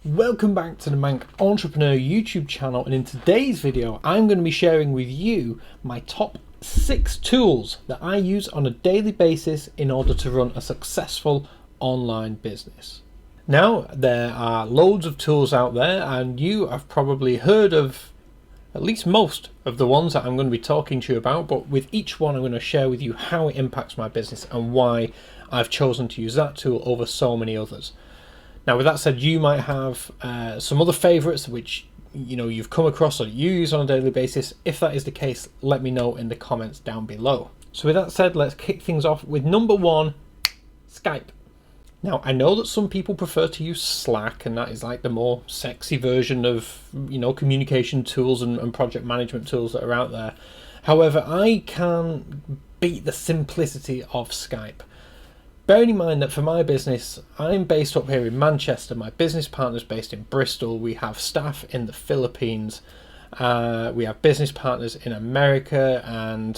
Welcome back to the Manc Entrepreneur YouTube channel, and in today's video I'm going to be sharing with you my top 6 tools that I use on a daily basis in order to run a successful online business. Now, there are loads of tools out there and you have probably heard of at least most of the ones that I'm going to be talking to you about, but with each one I'm going to share with you how it impacts my business and why I've chosen to use that tool over so many others. Now, with that said, you might have some other favorites which you've come across or you use on a daily basis. If that is the case, let me know in the comments down below. So with that said, let's kick things off with number 1, Skype. Now, I know that some people prefer to use Slack, and that is like the more sexy version of communication tools and project management tools that are out there. However, I can beat the simplicity of Skype. Bearing in mind that for my business, I'm based up here in Manchester, my business partner's based in Bristol, we have staff in the Philippines, we have business partners in America and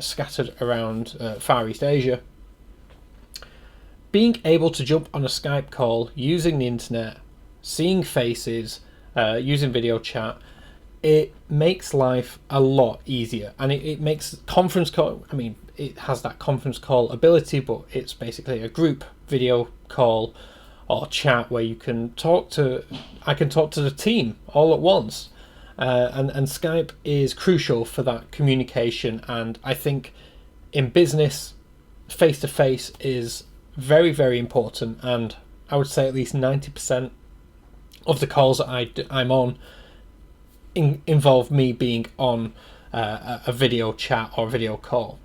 scattered around Far East Asia. Being able to jump on a Skype call using the internet, seeing faces, using video chat, it makes life a lot easier, and it makes conference call, it has that conference call ability, but it's basically a group video call or chat where I can talk to the team all at once, and Skype is crucial for that communication. And I think in business, face-to-face is very, very important, and I would say at least 90% of the calls that I'm on involve me being on a video chat or video call.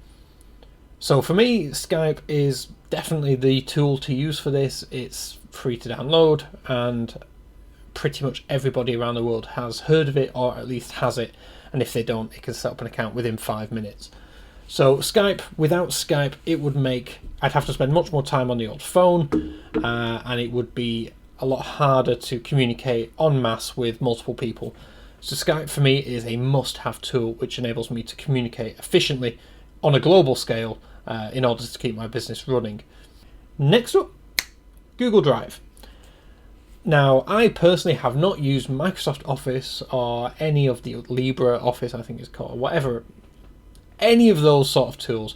So for me, Skype is definitely the tool to use for this. It's free to download, and pretty much everybody around the world has heard of it, or at least has it, and if they don't, they can set up an account within 5 minutes. So Skype, without Skype, I'd have to spend much more time on the old phone, and it would be a lot harder to communicate en masse with multiple people. So Skype for me is a must-have tool which enables me to communicate efficiently on a global scale in order to keep my business running. Next up, Google Drive. Now, I personally have not used Microsoft Office or any of the LibreOffice, I think it's called, whatever, any of those sort of tools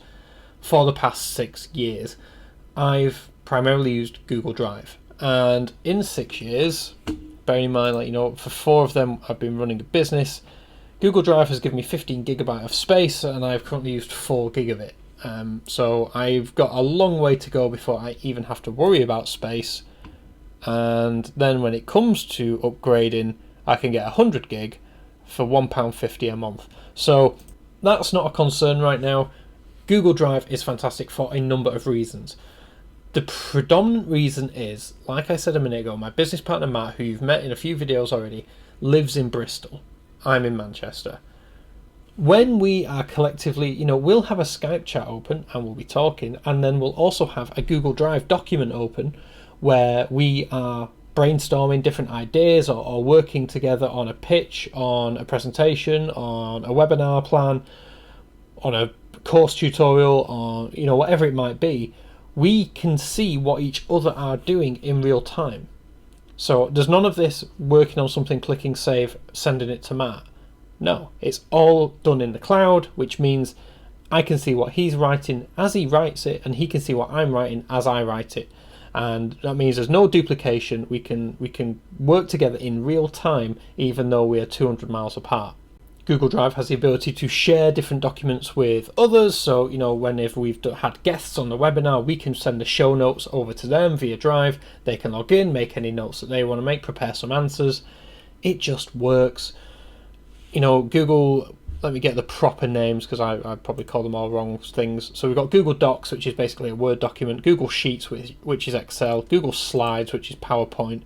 for the past 6 years. I've primarily used Google Drive, and in 6 years, bearing in mind, for 4 of them I've been running a business, Google Drive has given me 15 gigabyte of space, and I've currently used 4 gig of it. So I've got a long way to go before I even have to worry about space. And then when it comes to upgrading, I can get 100 gig for £1.50 a month. So that's not a concern right now. Google Drive is fantastic for a number of reasons. The predominant reason is, like I said a minute ago, my business partner Matt, who you've met in a few videos already, lives in Bristol. I'm in Manchester. When we are collectively, we'll have a Skype chat open and we'll be talking, and then we'll also have a Google Drive document open where we are brainstorming different ideas or working together on a pitch, on a presentation, on a webinar plan, on a course tutorial, or whatever it might be. We can see what each other are doing in real time. So there's none of this working on something, clicking save, sending it to Matt. No, it's all done in the cloud, which means I can see what he's writing as he writes it, and he can see what I'm writing as I write it. And that means there's no duplication. We can work together in real time, even though we are 200 miles apart. Google Drive has the ability to share different documents with others, so whenever we've had guests on the webinar, we can send the show notes over to them via Drive. They can log in, make any notes that they want to make, prepare some answers. It just works. Google, let me get the proper names because I probably call them all wrong things. So we've got Google Docs, which is basically a Word document, Google Sheets, which is Excel, Google Slides, which is PowerPoint,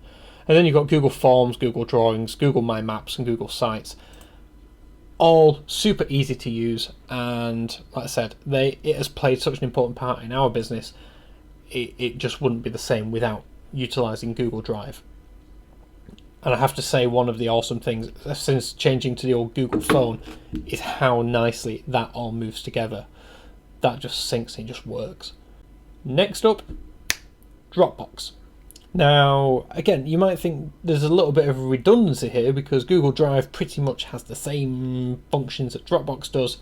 and then you've got Google Forms, Google Drawings, Google My Maps, and Google Sites. All super easy to use, and like I said, it has played such an important part in our business. It just wouldn't be the same without utilizing Google Drive. And I have to say, one of the awesome things since changing to the old Google phone is how nicely that all moves together. That just syncs and just works. Next up, Dropbox. Now, again, you might think there's a little bit of redundancy here because Google Drive pretty much has the same functions that Dropbox does.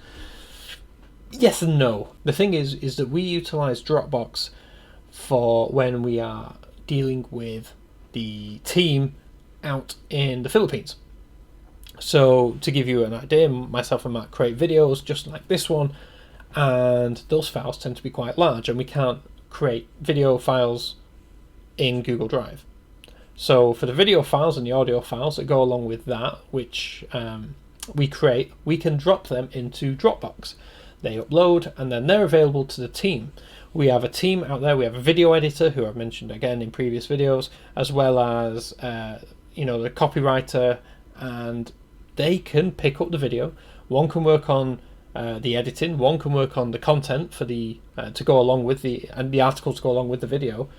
Yes and no. The thing is that we utilize Dropbox for when we are dealing with the team out in the Philippines. So to give you an idea, myself and Matt create videos just like this one, and those files tend to be quite large, and we can't create video files in Google Drive. So for the video files and the audio files that go along with that, which we create, we can drop them into Dropbox. They upload and then they're available to the team. We have a team out there. We have a video editor who I've mentioned again in previous videos, as well as the copywriter, and they can pick up the video. One can work on the editing. One can work on the content for the to go along with the articles to go along with the video.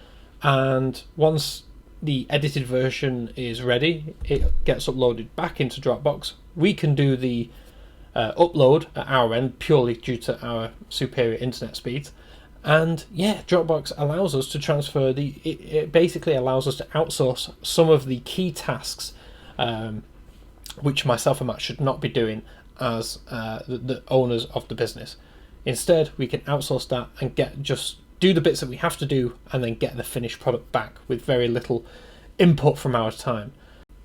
And once the edited version is ready, it gets uploaded back into Dropbox. We can do the upload at our end purely due to our superior internet speeds. And yeah, Dropbox allows us to transfer it basically allows us to outsource some of the key tasks which myself and Matt should not be doing as the owners of the business. Instead, we can outsource that and just do the bits that we have to do and then get the finished product back with very little input from our time.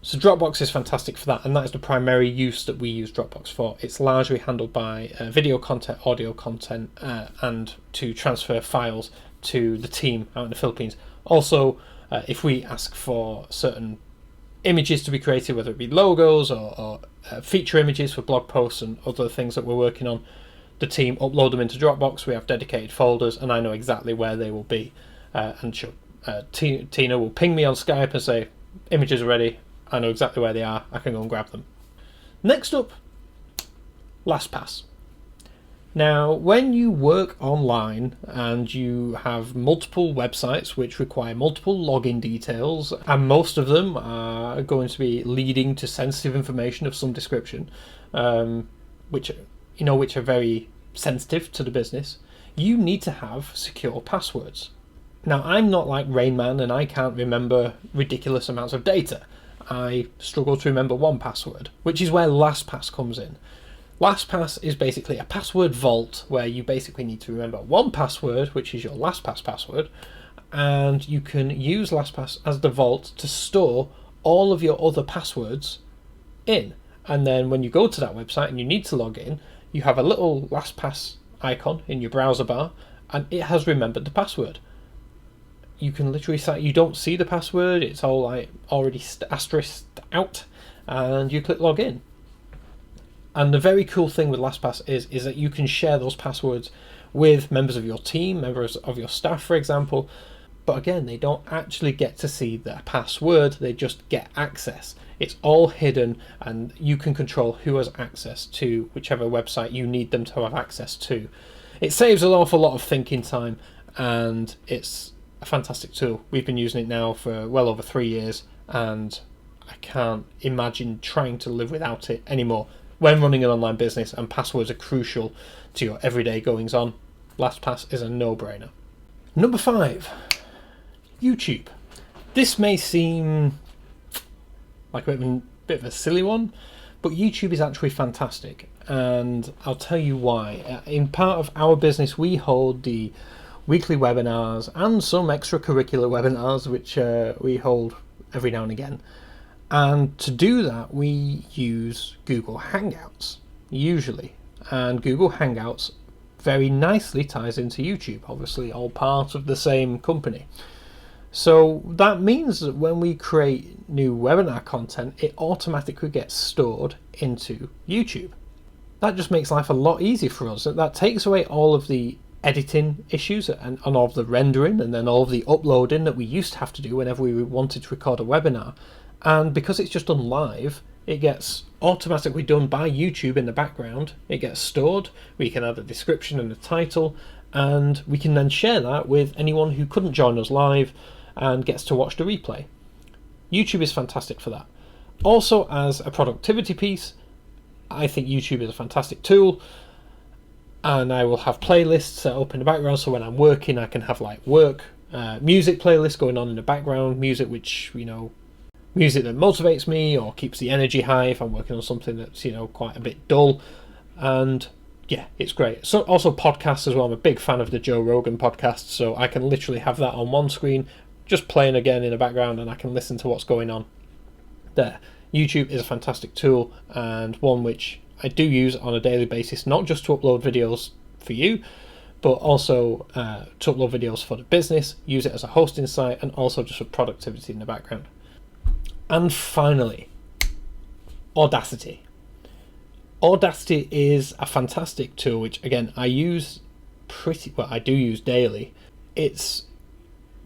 So Dropbox is fantastic for that, and that is the primary use that we use Dropbox for. It's largely handled by video content, audio content, and to transfer files to the team out in the Philippines. Also, if we ask for certain images to be created, whether it be logos or feature images for blog posts and other things that we're working on, the team upload them into Dropbox. We have dedicated folders, and I know exactly where they will be. And Tina will ping me on Skype and say, images are ready. I know exactly where they are. I can go and grab them. Next up, LastPass. Now, when you work online and you have multiple websites which require multiple login details, and most of them are going to be leading to sensitive information of some description, which are very sensitive to the business, you need to have secure passwords. Now, I'm not like Rain Man and I can't remember ridiculous amounts of data. I struggle to remember one password, which is where LastPass comes in. LastPass is basically a password vault where you basically need to remember one password, which is your LastPass password, and you can use LastPass as the vault to store all of your other passwords in. And then when you go to that website and you need to log in, you have a little LastPass icon in your browser bar, and it has remembered the password. You can literally say you don't see the password; it's all like already asterisked out, and you click log in. And the very cool thing with LastPass is that you can share those passwords with members of your team, members of your staff, for example. But again, they don't actually get to see the password; they just get access. It's all hidden, and you can control who has access to whichever website you need them to have access to. It saves an awful lot of thinking time, and it's a fantastic tool. We've been using it now for well over 3 years, and I can't imagine trying to live without it anymore. When running an online business and passwords are crucial to your everyday goings on, LastPass is a no-brainer. Number 5, YouTube. This may seem like a bit of a silly one, but YouTube is actually fantastic, and I'll tell you why. In part of our business, we hold the weekly webinars and some extracurricular webinars, which we hold every now and again. And to do that, we use Google Hangouts, usually. And Google Hangouts very nicely ties into YouTube, obviously all part of the same company. So that means that when we create new webinar content, it automatically gets stored into YouTube. That just makes life a lot easier for us. That takes away all of the editing issues and all of the rendering and then all of the uploading that we used to have to do whenever we wanted to record a webinar. And because it's just done live, it gets automatically done by YouTube in the background. It gets stored. We can add a description and a title, and we can then share that with anyone who couldn't join us live and gets to watch the replay. YouTube is fantastic for that. Also, as a productivity piece, I think YouTube is a fantastic tool, and I will have playlists set up in the background, so when I'm working I can have like work music playlists going on in the background, music which, music that motivates me or keeps the energy high if I'm working on something that's, quite a bit dull. And yeah, it's great. So also podcasts as well. I'm a big fan of the Joe Rogan podcast, so I can literally have that on one screen, just playing again in the background, and I can listen to what's going on there. YouTube is a fantastic tool, and one which I do use on a daily basis, not just to upload videos for you, but also to upload videos for the business, use it as a hosting site, and also just for productivity in the background. And finally, Audacity. Audacity is a fantastic tool, which again I use I do use daily. It's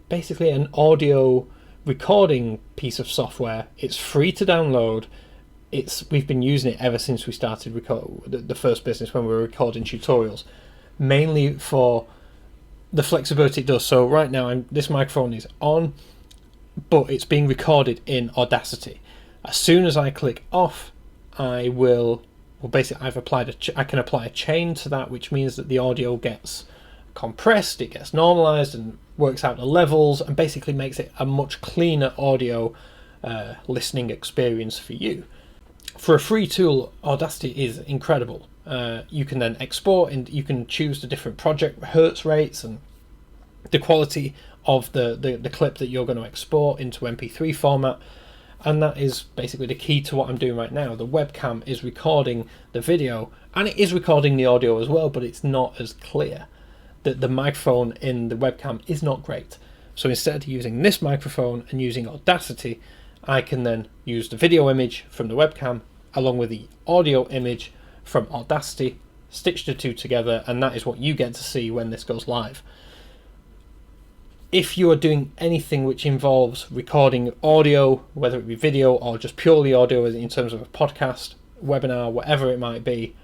basically an audio recording piece of software. It's free to download. We've been using it ever since we started the first business, when we were recording tutorials, mainly for the flexibility it does. So right now this microphone is on, but it's being recorded in Audacity. As soon as I click off, I can apply a chain to that, which means that the audio gets compressed, it gets normalized and works out the levels, and basically makes it a much cleaner audio listening experience for you. For a free tool, Audacity is incredible. You can then export, and you can choose the different project hertz rates and the quality of the clip that you're going to export into MP3 format. And that is basically the key to what I'm doing right now. The webcam is recording the video, and it is recording the audio as well, but it's not as clear. The microphone in the webcam is not great. So instead of using this microphone and using Audacity, I can then use the video image from the webcam along with the audio image from Audacity, stitch the two together, and that is what you get to see when this goes live. If you are doing anything which involves recording audio, whether it be video or just purely audio in terms of a podcast, webinar, whatever it might be,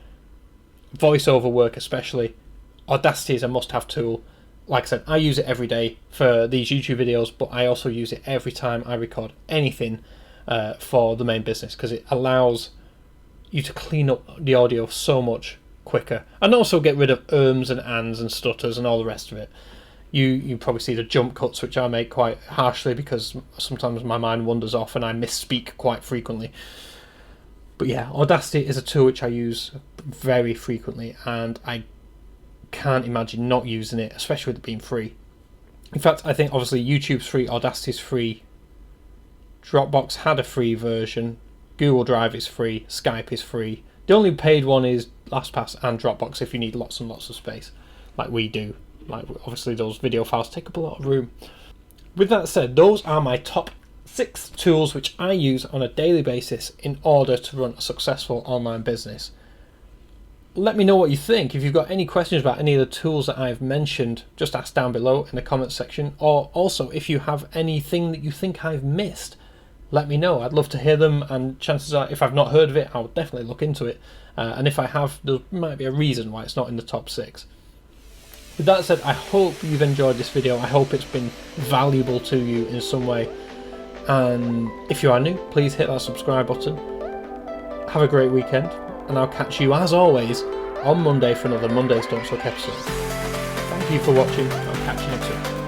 voiceover work especially, Audacity is a must-have tool. Like I said, I use it every day for these YouTube videos, but I also use it every time I record anything for the main business, because it allows you to clean up the audio so much quicker, and also get rid of ums and ands and stutters and all the rest of it. You probably see the jump cuts, which I make quite harshly because sometimes my mind wanders off and I misspeak quite frequently. But yeah, Audacity is a tool which I use very frequently, and I can't imagine not using it, especially with it being free. In fact, I think obviously YouTube's free, Audacity's free, Dropbox had a free version, Google Drive is free, Skype is free. The only paid one is LastPass and Dropbox if you need lots and lots of space, like we do. Like, obviously those video files take up a lot of room. With that said, those are my top 6 tools which I use on a daily basis in order to run a successful online business. Let me know what you think. If you've got any questions about any of the tools that I've mentioned, just ask down below in the comments section, or also if you have anything that you think I've missed, let me know. I'd love to hear them, and chances are if I've not heard of it, I'll definitely look into it, and if I have, there might be a reason why it's not in the top 6. With that said, I hope you've enjoyed this video. I hope it's been valuable to you in some way. And if you are new, please hit that subscribe button. Have a great weekend, and I'll catch you as always on Monday for another Mondays Don't Suck episode. Thank you for watching. I'll catch you next week.